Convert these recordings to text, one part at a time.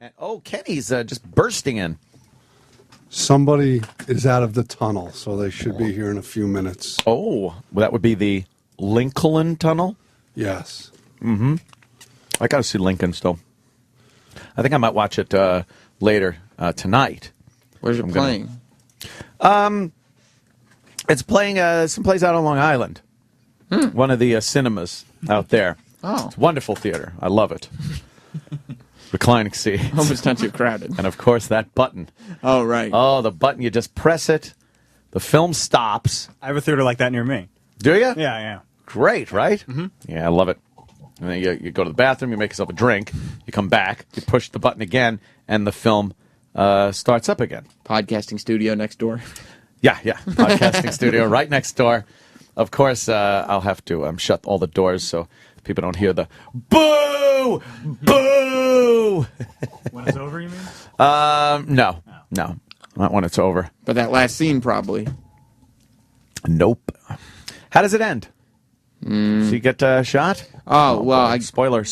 And, Kenny's just bursting in. Somebody is out of the tunnel, so they should be here in a few minutes. Oh, well, that would be the Lincoln Tunnel? Yes. Mm-hmm. I got to see Lincoln still. I think I might watch it later tonight. Where's it playing? It's playing someplace out on Long Island. One of the cinemas out there. Oh. It's a wonderful theater. I love it. Reclining seats. Hope it's not too crowded. And, of course, that button. Oh, right. Oh, the button. You just press it. The film stops. I have a theater like that near me. Do you? Yeah. Great, right? Mm-hmm. Yeah, I love it. And then you go to the bathroom, you make yourself a drink, you come back, you push the button again, and the film starts up again. Podcasting studio next door. Yeah. Podcasting studio right next door. Of course, I'll have to shut all the doors so people don't hear the boo! Boo! When it's over, you mean? No. Not when it's over. But that last scene, probably. Nope. How does it end? So you get shot? Oh, well, spoiler.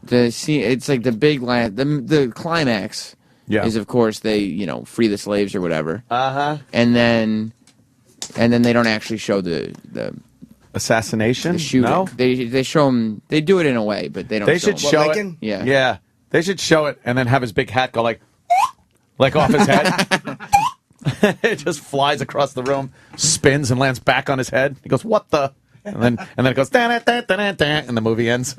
The scene, it's like the big the climax is, of course, they free the slaves or whatever. And then they don't actually show the assassination. The shooting. No, they show him. They do it in a way, but they don't. They should show it. Yeah. They should show it and then have his big hat go like off his head. It just flies across the room, spins and lands back on his head. He goes, "What the?" And then it goes, "Da, da, da, da, da," and the movie ends.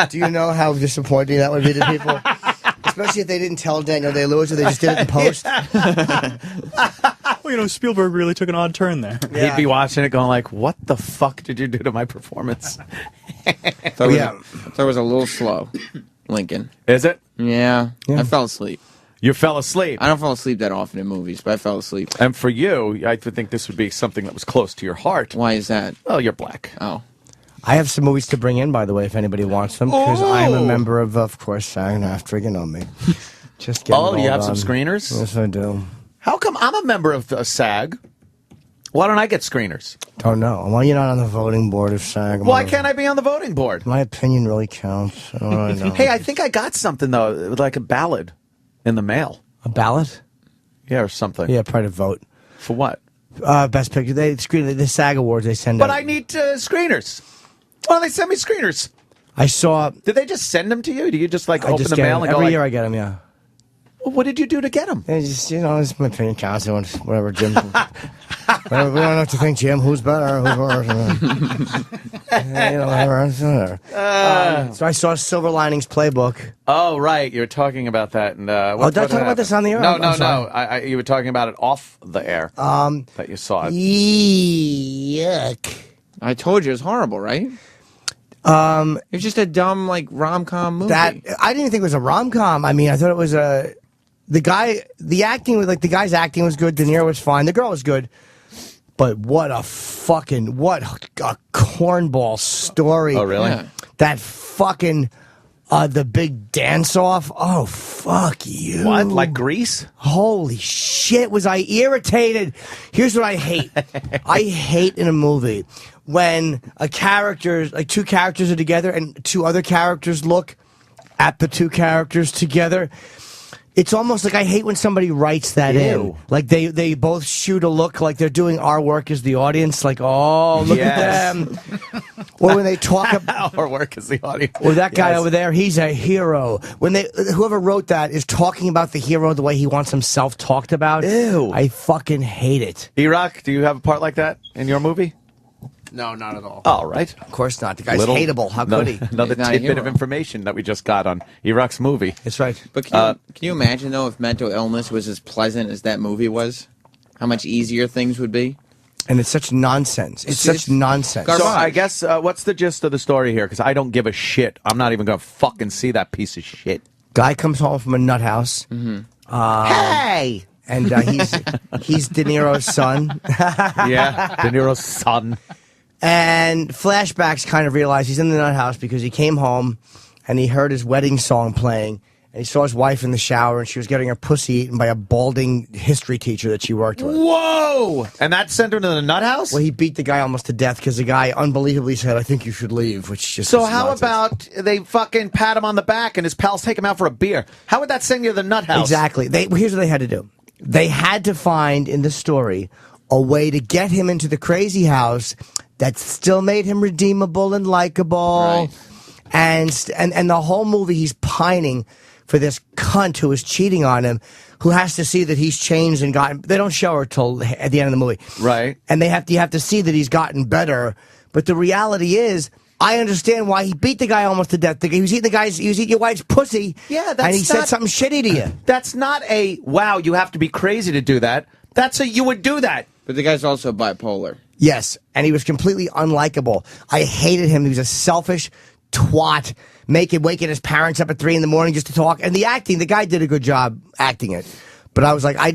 Do you know how disappointing that would be to people? Especially if they didn't tell Daniel Day-Lewis or they just did it in post. Well, Spielberg really took an odd turn there. Yeah. He'd be watching it going like, "What the fuck did you do to my performance?" I thought it was a little slow, Lincoln. Is it? Yeah. I fell asleep. You fell asleep. I don't fall asleep that often in movies, but I fell asleep. And for you, I would think this would be something that was close to your heart. Why is that? Well, you're black. Oh. I have some movies to bring in, by the way, if anybody wants them, because I'm a member of course, SAG-AFTRA, you know me. Just getting Oh, you have some screeners? Yes, I do. How come I'm a member of SAG? Why don't I get screeners? Don't know. Why are you not on the voting board of SAG? Why can't I be on the voting board? My opinion really counts. I don't really know. Hey, I think I got something, though, like a ballot in the mail. A ballot? Yeah, or something. Yeah, probably to vote. For what? Best picture. They screen the SAG Awards. They send out. But I need screeners. Why don't they send me screeners? I saw. Did they just send them to you? Do you just open the get mail them. and go Every like, year I get them, yeah. Well, what did you do to get them? Just, it's my opinion counts. Whatever, Jim. Whatever, we don't know what to think, Jim. Who's better? Who's worse? Whatever. So I saw Silver Linings Playbook. Oh, right. You were talking about that. And, did I talk about this on the air? No, I'm sorry. You were talking about it off the air. That you saw it. Yuck. I told you it was horrible, right? It was just a dumb rom-com movie. I didn't even think it was a rom-com. I mean, I thought it was the guy's acting was good. De Niro was fine. The girl was good. But what a cornball story. Oh, really? Yeah. That fucking the big dance-off. Oh, fuck you. What? Like Grease? Holy shit, was I irritated. Here's what I hate. I hate in a movie when two characters are together and two other characters look at the two characters together. It's almost like I hate when somebody writes that in. Like they both shoot a look like they're doing our work as the audience. Like, oh, look at them. Or when they talk about our work as the audience. Or that guy over there, he's a hero. When whoever wrote that is talking about the hero the way he wants himself talked about. Ew. I fucking hate it. E-Rock, do you have a part like that in your movie? No, not at all. All right. Of course not. The guy's hateable. How could he? Another He's not a tidbit of hero. information that we just got on E-Rock's movie. That's right. But can you imagine, though, if mental illness was as pleasant as that movie was? How much easier things would be? And it's such nonsense. It's such nonsense. So I guess what's the gist of the story here? Because I don't give a shit. I'm not even going to fucking see that piece of shit. Guy comes home from a nut house. Hey! And he's De Niro's son. Yeah, De Niro's son. And flashbacks kind of realize he's in the nut house because he came home and he heard his wedding song playing. and he saw his wife in the shower, and she was getting her pussy eaten by a balding history teacher that she worked with. Whoa! And that sent her to the nut house? Well, he beat the guy almost to death because the guy unbelievably said, "I think you should leave," which just So is how nonsense. about they fucking pat him on the back and his pals take him out for a beer? How would that send you to the nut house? Exactly. Here's what they had to do. They had to find in the story a way to get him into the crazy house that still made him redeemable and likable. Right. And the whole movie, he's pining for this cunt who is cheating on him, who has to see that he's changed and gotten. They don't show her till at the end of the movie, Right. And you have to see that he's gotten better. But the reality is, I understand why he beat the guy almost to death. He was eating your wife's pussy. Yeah, that's and he said not- something shitty to you. That's not a, wow, you have to be crazy to do that. That's a, you would do that. But the guy's also bipolar. Yes, and he was completely unlikable. I hated him. He was a selfish twat, waking his parents up at 3 a.m. just to talk. And the acting, the guy did a good job acting it. But I was like, I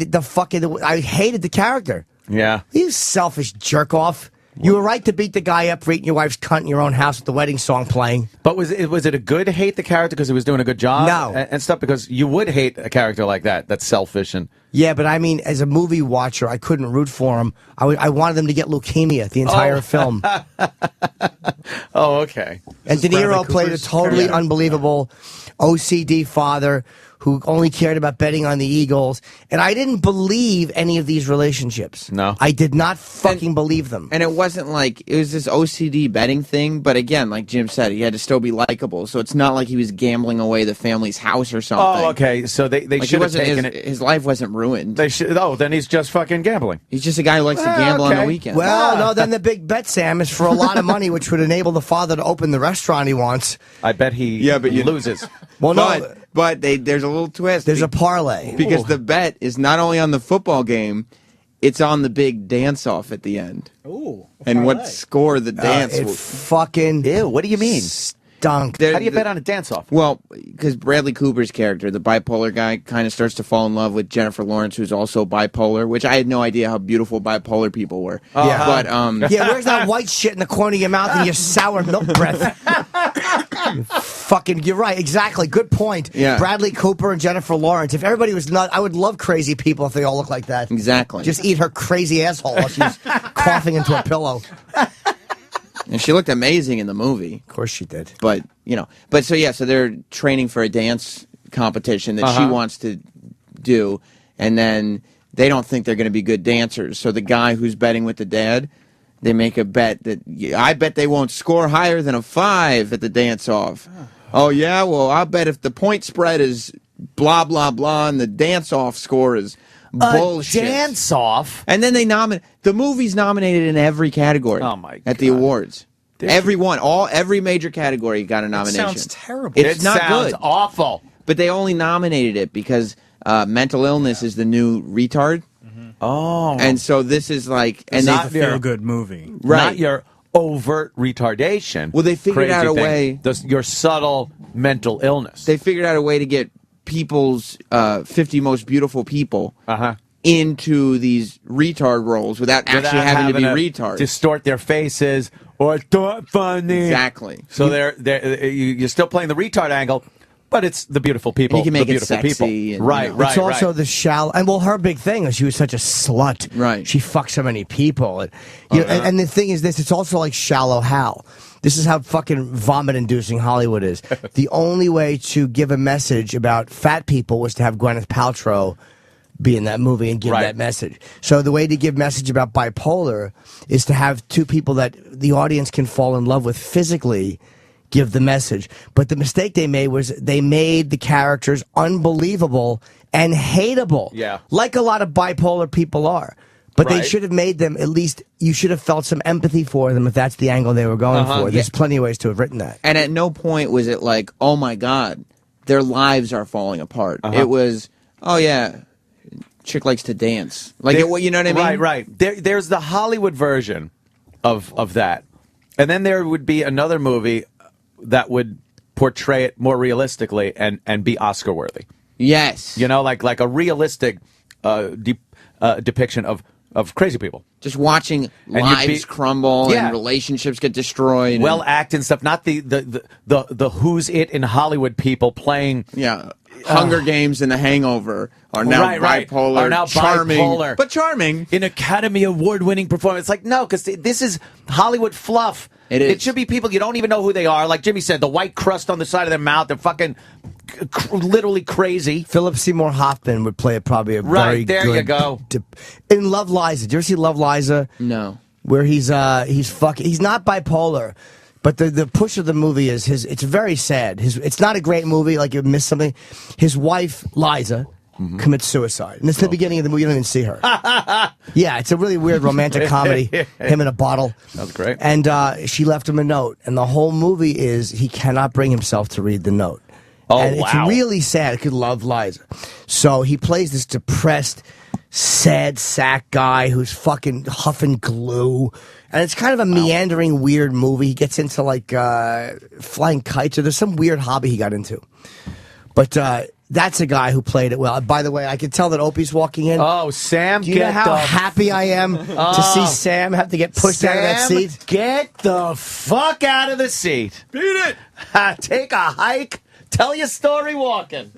hated the character. Yeah. You selfish jerk off. You were right to beat the guy up for eating your wife's cunt in your own house with the wedding song playing. But was it a good hate the character because he was doing a good job? No. And stuff, because you would hate a character like that. That's selfish and... Yeah, but I mean, as a movie watcher, I couldn't root for him. I wanted them to get leukemia the entire film. Oh, okay. And De Bradley Niro played a Cooper's totally character. unbelievable OCD father who only cared about betting on the Eagles. And I didn't believe any of these relationships. No. I did not fucking believe them. And it wasn't like, it was this OCD betting thing, but again, like Jim said, he had to still be likable, so it's not like he was gambling away the family's house or something. Oh, okay. So they Like, should have taken it. his life wasn't ruined. They should. Oh, then he's just fucking gambling. He's just a guy who likes to gamble on the okay. weekend. Well, no, then the big bet, Sam, is for a lot of money, which would enable the father to open the restaurant he wants. I bet he loses. Well, no, but there's a little twist. there's a parlay. because the bet is not only on the football game, it's on the big dance-off at the end. Ooh. And what score the dance It will... fucking Ew, what do you mean? stunk. There- How do you the- bet on a dance-off? Well, because Bradley Cooper's character, the bipolar guy, kind of starts to fall in love with Jennifer Lawrence, who's also bipolar, which I had no idea how beautiful bipolar people were. Yeah. But, Yeah, where's that white shit in the corner of your mouth and your sour milk breath? Fucking, you're right, exactly. Good point. Yeah. Bradley Cooper and Jennifer Lawrence. If everybody was not, I would love crazy people if they all look like that. exactly. Just eat her crazy asshole while she's coughing into a pillow. And she looked amazing in the movie. Of course she did. But, so they're training for a dance competition that she wants to do, and then they don't think they're going to be good dancers. So the guy who's betting with the dad, they make a bet that, I bet they won't score higher than a 5 at the dance-off. Oh, yeah? Well, I'll bet if the point spread is blah, blah, blah, and the dance-off score is bullshit. Dance-off? And then they nominate... The movie's nominated in every category. Oh, my At the God. awards. Every major category got a nomination. sounds terrible. It's It not sounds good. awful. But they only nominated it because mental illness is the new retard. Oh. And so this is like... It's and not a they feel-good movie. Right. Not your overt retardation. Well, they figured crazy out a thing. way- Your subtle mental illness. They figured out a way to get people's 50 most beautiful people into these retard roles without actually having to be retards. Distort their faces or don't funny. Exactly. So you're still playing the retard angle, but it's the beautiful people. And you can make the it beautiful sexy people. and, Right, you know. right, It's also right. the shallow, and well, her big thing is she was such a slut. Right. She fucked so many people. And, you know, and the thing is this, it's also like Shallow Hal. This is how fucking vomit-inducing Hollywood is. The only way to give a message about fat people was to have Gwyneth Paltrow be in that movie and give Right. that message. So the way to give message about bipolar is to have two people that the audience can fall in love with physically give the message. But the mistake they made was they made the characters unbelievable and hateable. Yeah. Like a lot of bipolar people are. But they Right. should have made them, at least, you should have felt some empathy for them if that's the angle they were going for. There's plenty of ways to have written that. And at no point was it like, oh my God, their lives are falling apart. It was, oh yeah, chick likes to dance. Like, you know what I mean? Right, right. There's the Hollywood version of that. And then there would be another movie that would portray it more realistically and be Oscar worthy. Yes. You know, like a realistic depiction of crazy people. Just watching you'd lives be- crumble Yeah. and relationships get destroyed. Well and, acted and stuff, not the who's it in Hollywood people playing yeah. Hunger Games and The Hangover are now Right. bipolar, Are now charming, bipolar. but charming. An Academy Award-winning performance. It's like, no, because this is Hollywood fluff. It is. It should be people you don't even know who they are. Like Jimmy said, the white crust on the side of their mouth. They're fucking literally crazy. Philip Seymour Hoffman would play probably a very Right, there good you go. In Love Liza. Did you ever see Love Liza? No. Where he's fucking, he's not bipolar, but the push of the movie is it's very sad. It's not a great movie, like you missed something. His wife, Liza, commits suicide. And it's the beginning of the movie, you don't even see her. Yeah, it's a really weird romantic comedy, him in a bottle. That's great. And she left him a note, and the whole movie is he cannot bring himself to read the note. Oh, and wow. It's really sad. I could love Liza. So he plays this depressed, sad sack guy who's fucking huffing glue. And it's kind of a meandering, weird movie. He gets into like flying kites, or there's some weird hobby he got into. But that's a guy who played it well. By the way, I can tell that Opie's walking in. Oh, Sam, Do you know how happy I am to see Sam have to get pushed out of that Sam, seat? Get the fuck out of the seat. Beat it. Take a hike. Tell your story walking.